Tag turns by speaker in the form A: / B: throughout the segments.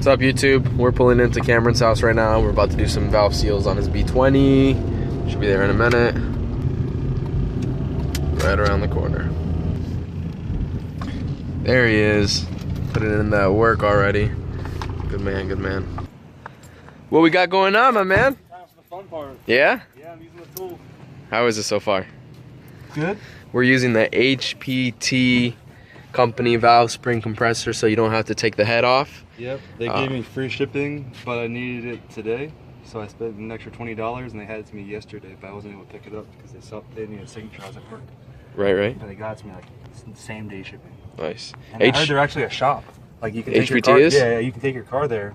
A: What's up, YouTube? We're pulling into Cameron's house right now. We're about to do some valve seals on his b20. Should be there in a minute. Right around the corner. There he is. Putting in that work already. Good man, good man. What we got going on, my man?
B: Time for the fun part.
A: Yeah?
B: Yeah, I'm using the tool.
A: How is it so far?
B: Good.
A: We're using the HPT company valve spring compressor, so you don't have to take the head off.
B: Yep, they gave me free shipping, but I needed it today, so I spent an extra $20, and they had it to me yesterday, but I wasn't able to pick it up because they needed a signature. I was at work.
A: Right.
B: But they got it to me like same day shipping.
A: Nice.
B: And I heard they're actually a shop. Like you can take your
A: HPT
B: car.
A: is?
B: Yeah, you can take your car there.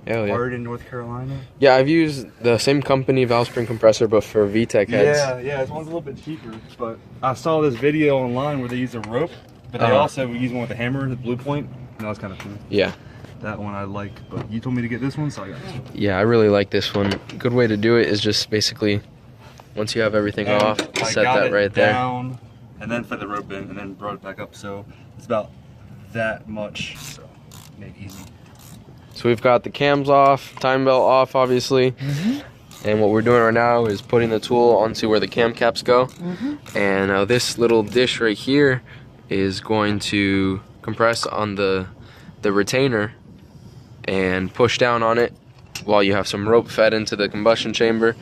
A: Hell yeah.
B: Ordered in North Carolina.
A: Yeah, I've used the same company valve spring compressor, but for VTEC heads.
B: Yeah, this one's a little bit cheaper. But I saw this video online where they use a rope, but they also use one with a hammer, the blue point. And that was kind of cool. Yeah. That one I like, but you told me to get this one, so I got this one.
A: Yeah, I really like this one. Good way to do it is just basically, once you have everything off, set that right there.
B: Down, and then fed the rope in, and then brought it back up. So it's about that much. So make it easy.
A: So we've got the cams off, time belt off, obviously. And what we're doing right now is putting the tool onto where the cam caps go. And this little dish right here is going to compress on the retainer and push down on it while you have some rope fed into the combustion chamber.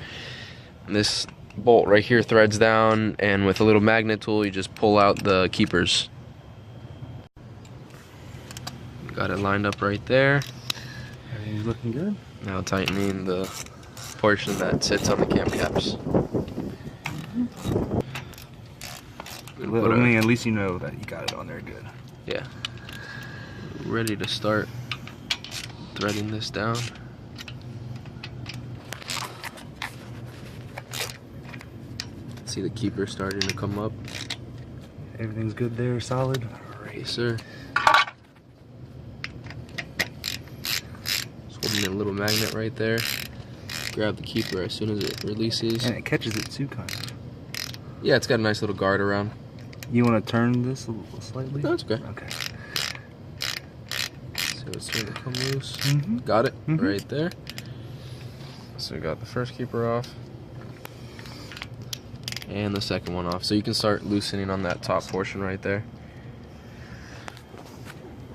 A: And this bolt right here threads down, and with a little magnet tool you just pull out the keepers. Got it lined up right there.
B: Everything's looking good.
A: Now tightening the portion that sits on the cam caps.
B: Well, I mean, at least you know that you got it on there good.
A: Yeah. Ready to start threading this down. See the keeper starting to come up.
B: Everything's good there, solid.
A: Alright, yes, sir. Just holding a little magnet right there. Grab the keeper as soon as it releases.
B: And it catches it too, kind of.
A: Yeah, it's got a nice little guard around.
B: You want to turn this a little slightly?
A: No, it's okay.
B: Okay.
A: So it's starting to come loose. Got it right there. So we got the first keeper off. And the second one off. So you can start loosening on that top portion right there.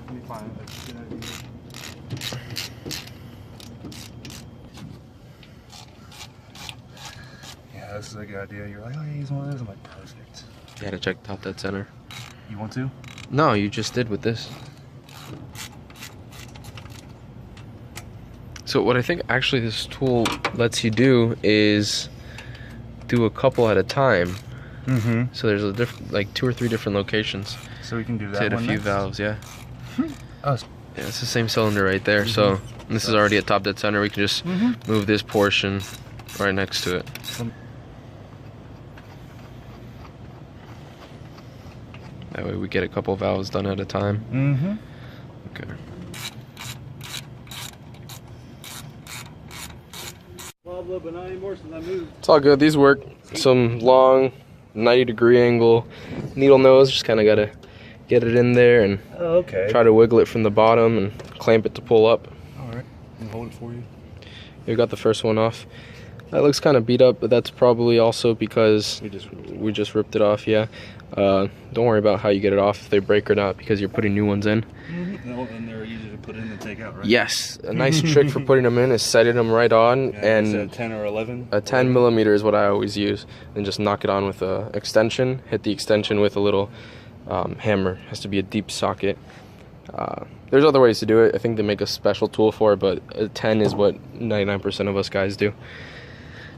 B: Let me find it. Yeah, this is a good idea. You're like, oh yeah, use one of those. I'm like, perfect.
A: You gotta check top dead center.
B: You want to?
A: No, you just did with this. So what I think actually this tool lets you do is do a couple at a time. So there's a like 2 or 3 different locations.
B: So we can do that.
A: To hit a few
B: next?
A: valves, yeah.
B: Oh,
A: Yeah, it's the same cylinder right there. So this is already at top dead center. We can just move this portion right next to it. That way we get a couple valves done at a time. Okay.
B: But not anymore since I moved.
A: It's all good. These work. Some long 90-degree angle needle nose. Just kind of gotta get it in there and try to wiggle it from the bottom and clamp it to pull up.
B: All right, I'll hold it for you.
A: We got the first one off. That looks kind of beat up, but that's probably also because we just ripped it off. Yeah. Don't worry about how you get it off, if they break or not, because you're putting new ones in.
B: And they're easy to put in and take out, right?
A: Yes. A nice trick for putting them in is setting them right on, and
B: a 10 or 11.
A: A 10 millimeter is what I always use, and just knock it on with a extension. Hit the extension with a little hammer. It has to be a deep socket. There's other ways to do it. I think they make a special tool for it, but a 10 is what 99% of us guys do.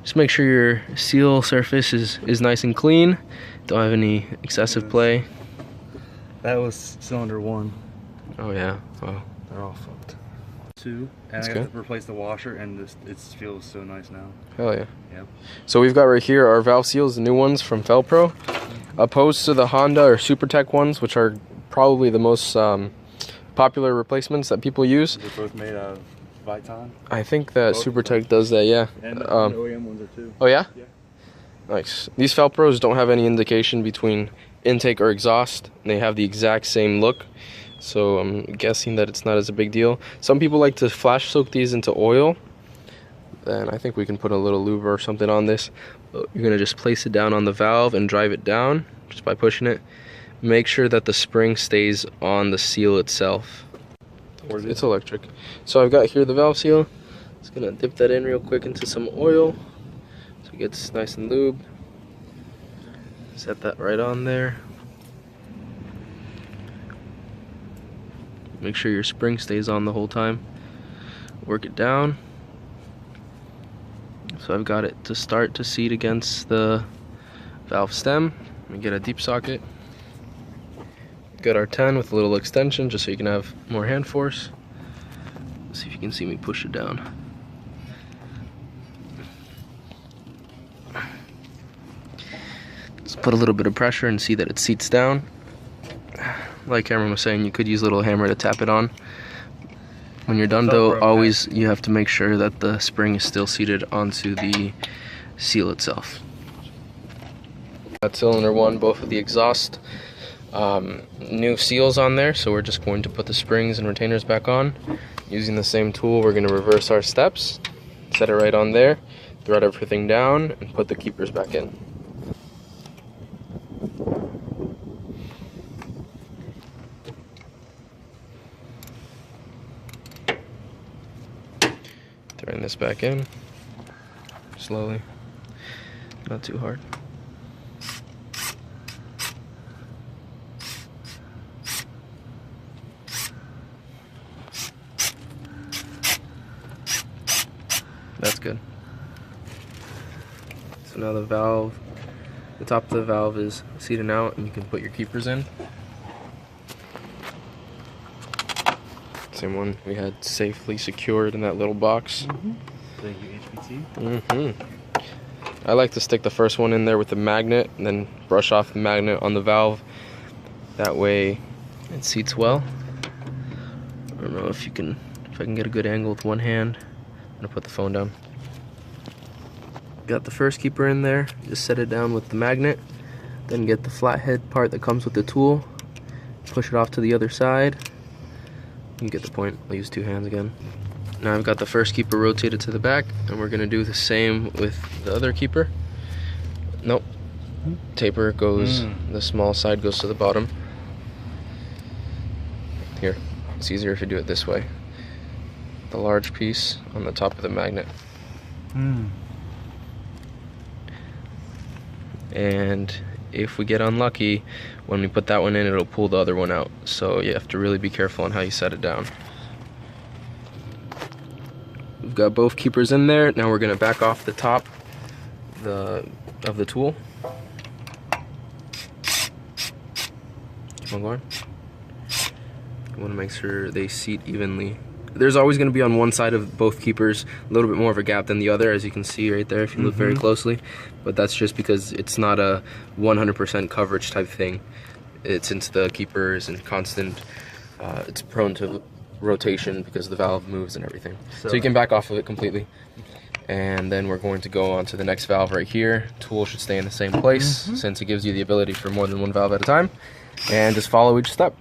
A: Just make sure your seal surface is nice and clean. Don't have any excessive play.
B: That was cylinder 1.
A: Oh yeah, wow.
B: They're all fucked. 2, and
A: That's
B: I got
A: good.
B: to replace the washer, and it feels so nice now.
A: Hell yeah.
B: Yep.
A: So we've got right here our valve seals, the new ones from Felpro, opposed to the Honda or Supertech ones, which are probably the most popular replacements that people use.
B: They're both made out of Viton.
A: I think that Supertech does that, yeah.
B: And the OEM ones are too.
A: Oh yeah?
B: Yeah.
A: Nice. These Felpros don't have any indication between intake or exhaust. They have the exact same look. so I'm guessing that it's not as a big deal. Some people like to flash soak these into oil. Then I think we can put a little lube or something on this. But you're gonna just place it down on the valve and drive it down just by pushing it. Make sure that the spring stays on the seal itself. It's electric. So I've got here the valve seal. Just gonna dip that in real quick into some oil so it gets nice and lubed. Set that right on there. Make sure your spring stays on the whole time. Work it down. So I've got it to start to seat against the valve stem. We get a deep socket. Got our 10 with a little extension just so you can have more hand force. Let's see if you can see me push it down. Let's put a little bit of pressure and see that it seats down. Like Cameron was saying, you could use a little hammer to tap it on. When you're done though, always you have to make sure that the spring is still seated onto the seal itself. Got cylinder 1, both of the exhaust new seals on there, so we're just going to put the springs and retainers back on. Using the same tool, we're going to reverse our steps, set it right on there, thread everything down, and put the keepers back in. Throwing this back in, slowly, not too hard. That's good. So now the valve, the top of the valve is seated out and you can put your keepers in. Same one we had safely secured in that little box.
B: Thank you, HPT.
A: I like to stick the first one in there with the magnet and then brush off the magnet on the valve. That way it seats well. I don't know if I can get a good angle with one hand. I'm gonna put the phone down. Got the first keeper in there, just set it down with the magnet, then get the flathead part that comes with the tool, push it off to the other side. You get the point. I'll use 2 hands again. Now I've got the first keeper rotated to the back, and we're gonna do the same with the other keeper. Nope. Taper goes, the small side goes to the bottom. Here, it's easier if you do it this way. The large piece on the top of the magnet. And if we get unlucky, when we put that one in, it'll pull the other one out. So you have to really be careful on how you set it down. We've got both keepers in there. Now we're gonna back off the top of the tool. Keep on going. You wanna make sure they seat evenly. There's always going to be on one side of both keepers a little bit more of a gap than the other, as you can see right there if you look very closely, but that's just because it's not a 100% coverage type thing. Since the keeper is in constant, it's prone to rotation because the valve moves and everything. So you can back off of it completely. And then we're going to go on to the next valve right here. Tool should stay in the same place since it gives you the ability for more than one valve at a time. And just follow each step.